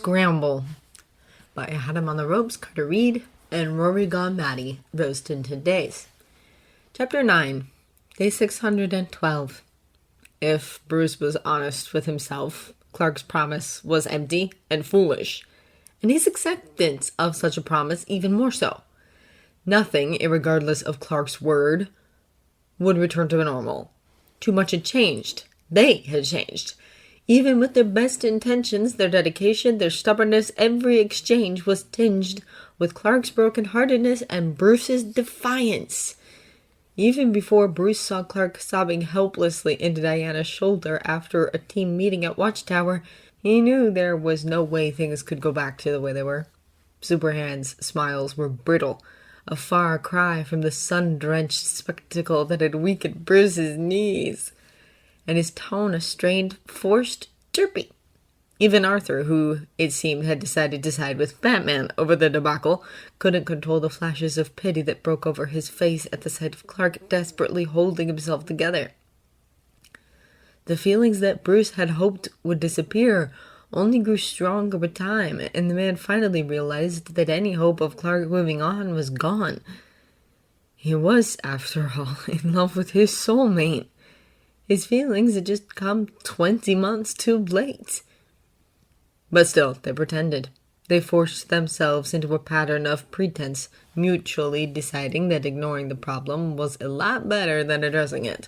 Scramble by Adam on the Ropes, Carter Reed, and Rory Gone Maddie, Rose Tinted Days. Chapter 9, Day 612. If Bruce was honest with himself, Clark's promise was empty and foolish, and his acceptance of such a promise even more so. Nothing, irregardless of Clark's word, would return to normal. Too much had changed. They had changed. Even with their best intentions, their dedication, their stubbornness, every exchange was tinged with Clark's brokenheartedness and Bruce's defiance. Even before Bruce saw Clark sobbing helplessly into Diana's shoulder after a team meeting at Watchtower, he knew there was no way things could go back to the way they were. Superhand's smiles were brittle, a far cry from the sun-drenched spectacle that had weakened Bruce's knees, and his tone a strained, forced chirpy. Even Arthur, who, it seemed, had decided to side with Batman over the debacle, couldn't control the flashes of pity that broke over his face at the sight of Clark desperately holding himself together. The feelings that Bruce had hoped would disappear only grew stronger with time, and the man finally realized that any hope of Clark moving on was gone. He was, after all, in love with his soulmate. His feelings had just come 20 months too late. But still, they pretended. They forced themselves into a pattern of pretense, mutually deciding that ignoring the problem was a lot better than addressing it.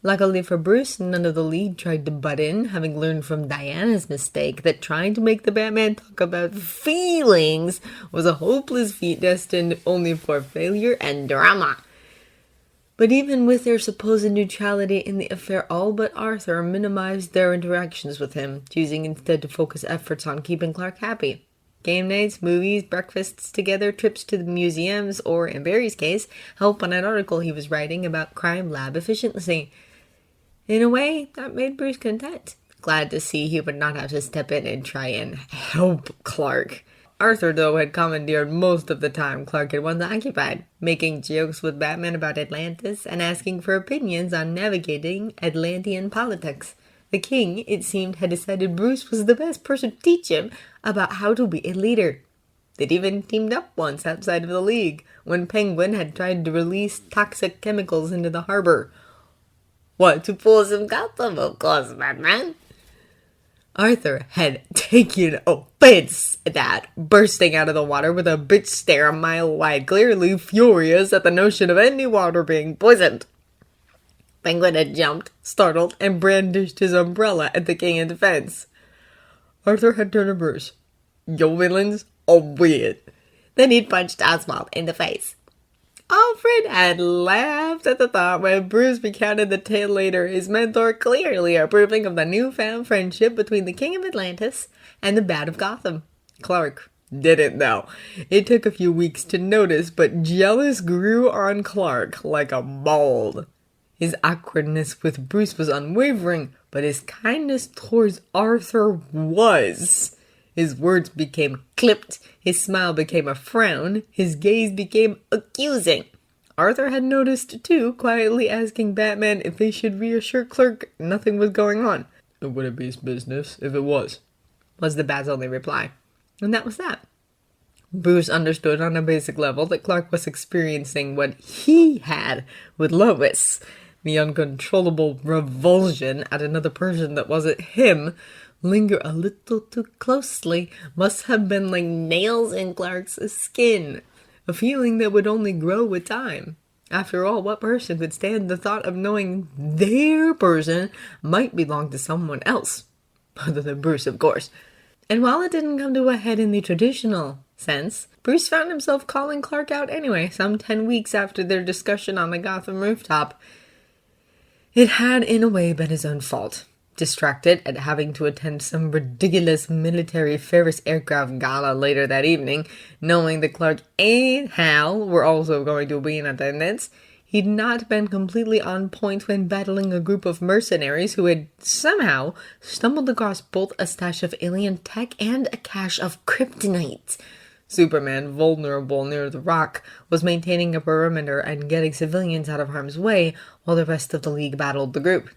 Luckily for Bruce, none of the lead tried to butt in, having learned from Diana's mistake that trying to make the Batman talk about feelings was a hopeless feat destined only for failure and drama. But even with their supposed neutrality in the affair, all but Arthur minimized their interactions with him, choosing instead to focus efforts on keeping Clark happy. Game nights, movies, breakfasts together, trips to the museums, or, in Barry's case, help on an article he was writing about crime lab efficiency. In a way, that made Bruce content, glad to see he would not have to step in and try and help Clark. Arthur, though, had commandeered most of the time Clark had once occupied, making jokes with Batman about Atlantis and asking for opinions on navigating Atlantean politics. The king, it seemed, had decided Bruce was the best person to teach him about how to be a leader. They'd even teamed up once outside of the League, when Penguin had tried to release toxic chemicals into the harbor. What, to pull some Gotham, of course, Batman. Arthur had taken offense at that, bursting out of the water with a bitch stare a mile wide, clearly furious at the notion of any water being poisoned. Penguin had jumped, startled, and brandished his umbrella at the king in defense. Arthur had turned to Bruce. "Your villains are weird." Then he'd punched Oswald in the face. Alfred had laughed at the thought when Bruce recounted the tale later, his mentor clearly approving of the newfound friendship between the King of Atlantis and the Bat of Gotham. Clark didn't know. It took a few weeks to notice, but jealous grew on Clark like a mold. His awkwardness with Bruce was unwavering, but his kindness towards Arthur was. His words became clipped, his smile became a frown, his gaze became accusing. Arthur had noticed, too, quietly asking Batman if they should reassure Clark nothing was going on. "It wouldn't be his business if it was," was the Bat's only reply. And that was that. Bruce understood on a basic level that Clark was experiencing what he had with Lois. The uncontrollable revulsion at another person that wasn't him linger a little too closely must have been like nails in Clark's skin, a feeling that would only grow with time. After all, what person could stand the thought of knowing their person might belong to someone else? Other than Bruce, of course. And while it didn't come to a head in the traditional sense, Bruce found himself calling Clark out anyway, some 10 weeks after their discussion on the Gotham rooftop. It had, in a way, been his own fault. Distracted at having to attend some ridiculous military Ferris aircraft gala later that evening, knowing that Clark and Hal were also going to be in attendance, he'd not been completely on point when battling a group of mercenaries who had somehow stumbled across both a stash of alien tech and a cache of kryptonite. Superman, vulnerable near the rock, was maintaining a perimeter and getting civilians out of harm's way while the rest of the League battled the group.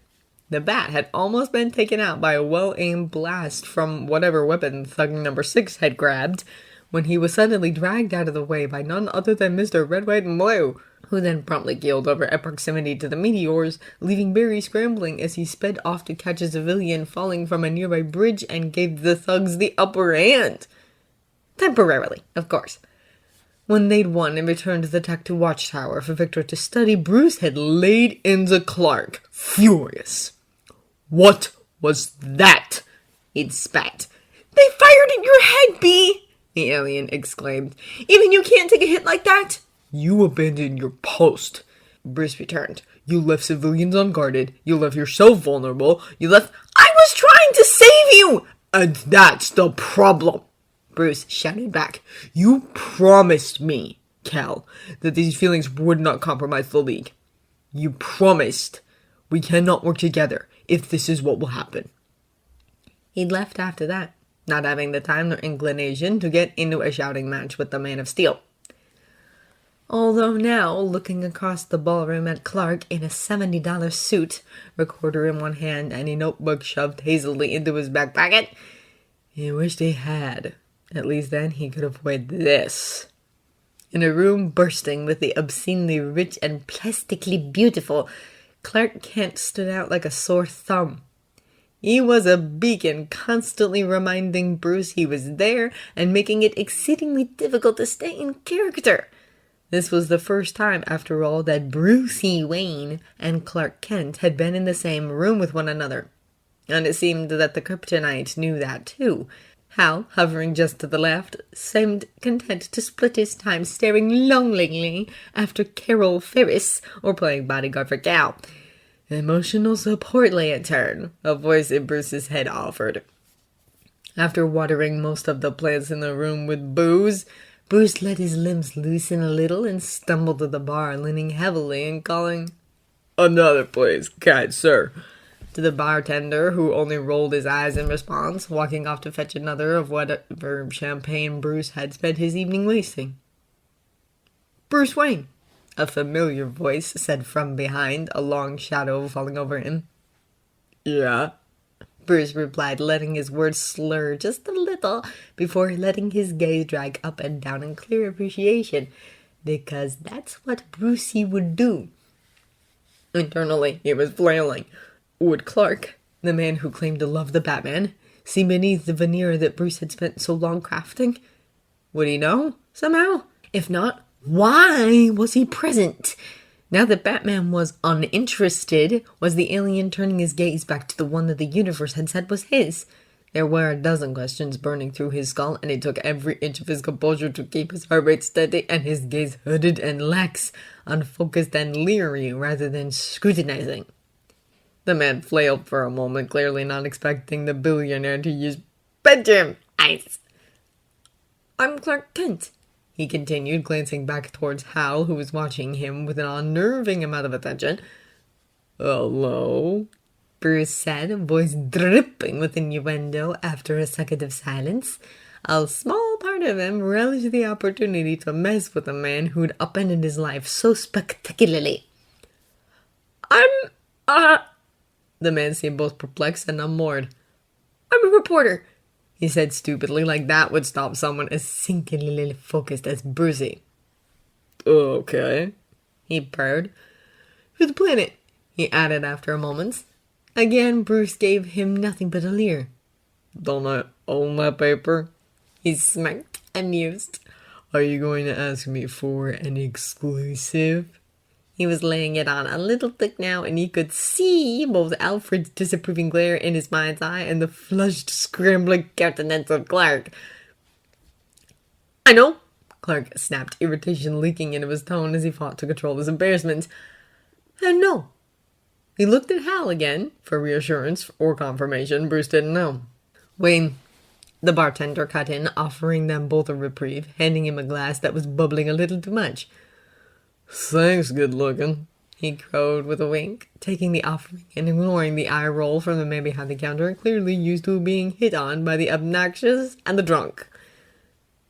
The bat had almost been taken out by a well-aimed blast from whatever weapon thug number 6 had grabbed, when he was suddenly dragged out of the way by none other than Mr. Red, White, and Blue, who then promptly keeled over at proximity to the meteors, leaving Barry scrambling as he sped off to catch a civilian falling from a nearby bridge and gave the thugs the upper hand. Temporarily, of course. When they'd won and returned to the Tactu Watchtower for Victor to study, Bruce had laid into Clark, furious. "What was that?" he'd spat. "They fired at your head, B!" the alien exclaimed. "Even you can't take a hit like that?" "You abandoned your post," Bruce returned. "You left civilians unguarded. You left yourself vulnerable. I was trying to save you! And that's the problem," Bruce shouted back. "You promised me, Cal, that these feelings would not compromise the League. You promised. We cannot work together if this is what will happen." He'd left after that, not having the time nor inclination to get into a shouting match with the Man of Steel. Although now, looking across the ballroom at Clark in a $70 suit, recorder in one hand and a notebook shoved hazily into his back pocket, he wished he had. At least then he could avoid this. In a room bursting with the obscenely rich and plastically beautiful, Clark Kent stood out like a sore thumb. He was a beacon, constantly reminding Bruce he was there and making it exceedingly difficult to stay in character. This was the first time, after all, that Brucey Wayne and Clark Kent had been in the same room with one another. And it seemed that the kryptonite knew that too. Hal, hovering just to the left, seemed content to split his time staring longingly after Carol Ferris or playing bodyguard for Cal. "Emotional support lantern," a voice in Bruce's head offered. After watering most of the plants in the room with booze, Bruce let his limbs loosen a little and stumbled to the bar, leaning heavily and calling, "Another, please, kind sir," to the bartender, who only rolled his eyes in response, walking off to fetch another of whatever champagne Bruce had spent his evening wasting. "Bruce Wayne," a familiar voice said from behind, a long shadow falling over him. "Yeah," Bruce replied, letting his words slur just a little before letting his gaze drag up and down in clear appreciation, because that's what Brucey would do. Internally, he was flailing. Would Clark, the man who claimed to love the Batman, see beneath the veneer that Bruce had spent so long crafting? Would he know, somehow? If not, why was he present? Now that Batman was uninterested, was the alien turning his gaze back to the one that the universe had said was his? There were a dozen questions burning through his skull, and it took every inch of his composure to keep his heart rate steady and his gaze hooded and lax, unfocused and leery rather than scrutinizing. The man flailed for a moment, clearly not expecting the billionaire to use bedroom ice. "I'm Clark Kent," he continued, glancing back towards Hal, who was watching him with an unnerving amount of attention. "Hello," Bruce said, voice dripping with innuendo after a second of silence. A small part of him relished the opportunity to mess with a man who'd upended his life so spectacularly. The man seemed both perplexed and unmoored. "I'm a reporter," he said stupidly, like that would stop someone as singularly focused as Brucey. "Okay," he purred. "For the planet," he added after a moment. Again, Bruce gave him nothing but a leer. "Don't I own that paper?" He smirked, amused. "Are you going to ask me for an exclusive?" He was laying it on a little thick now, and he could see both Alfred's disapproving glare in his mind's eye and the flushed, scrambling countenance of Clark. "I know," Clark snapped, irritation leaking into his tone as he fought to control his embarrassment. "I know." He looked at Hal again, for reassurance or confirmation. Bruce didn't know. "Wayne," the bartender cut in, offering them both a reprieve, handing him a glass that was bubbling a little too much. "Thanks, good looking," he crowed with a wink, taking the offering and ignoring the eye roll from the man behind the counter, clearly used to being hit on by the obnoxious and the drunk.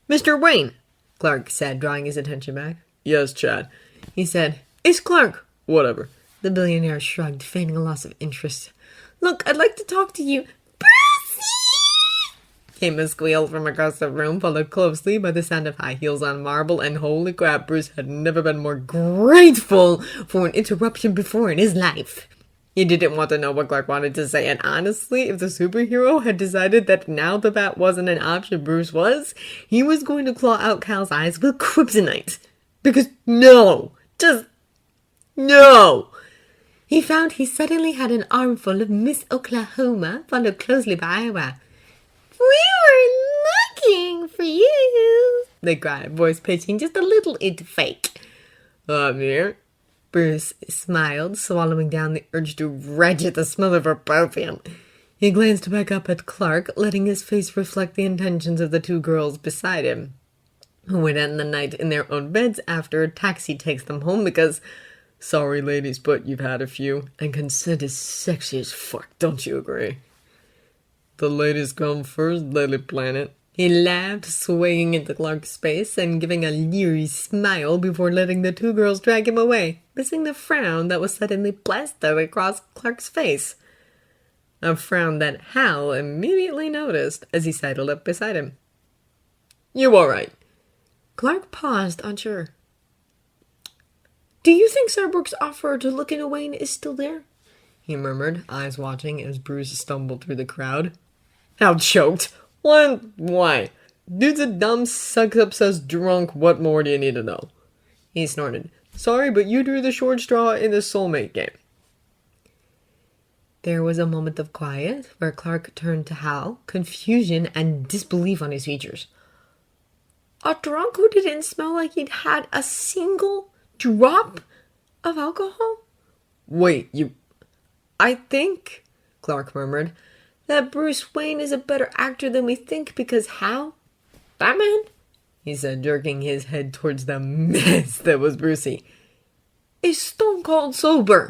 "Mr. Wayne," Clark said, drawing his attention back. "Yes, Chad," he said. "It's Clark." "Whatever." The billionaire shrugged, feigning a loss of interest. Look, I'd like to talk to you. Brucey! Came a squeal from across the room, followed closely by the sound of high heels on marble, and holy crap, Bruce had never been more grateful for an interruption before in his life. He didn't want to know what Clark wanted to say, and honestly, if the superhero had decided that now that wasn't an option Bruce was, he was going to claw out Cal's eyes with kryptonite. Because no! Just no! He found he suddenly had an armful of Miss Oklahoma, followed closely by Iowa. We were looking for you, they cried, voice pitching just a little into fake. I'm here. Bruce smiled, swallowing down the urge to retch at the smell of her perfume. He glanced back up at Clark, letting his face reflect the intentions of the two girls beside him, who would end the night in their own beds after a taxi takes them home because, sorry ladies, but you've had a few, and consent is sexy as fuck, don't you agree? The ladies come first, Lily Planet. He laughed, swaying into Clark's face and giving a leery smile before letting the two girls drag him away, missing the frown that was suddenly plastered across Clark's face. A frown that Hal immediately noticed as he sidled up beside him. You all right? Clark paused, unsure. Do you think Cyborg's offer to look into Wayne is still there? He murmured, eyes watching as Bruce stumbled through the crowd. Hal choked. Why? Dude's a dumb, sex-obsessed drunk. What more do you need to know? He snorted. Sorry, but you drew the short straw in the soulmate game. There was a moment of quiet where Clark turned to Hal, confusion and disbelief on his features. A drunk who didn't smell like he'd had a single drop of alcohol? Wait, I think, Clark murmured, that Bruce Wayne is a better actor than we think because Hal? Batman? He said, jerking his head towards the mess that was Brucey. Is stone cold sober.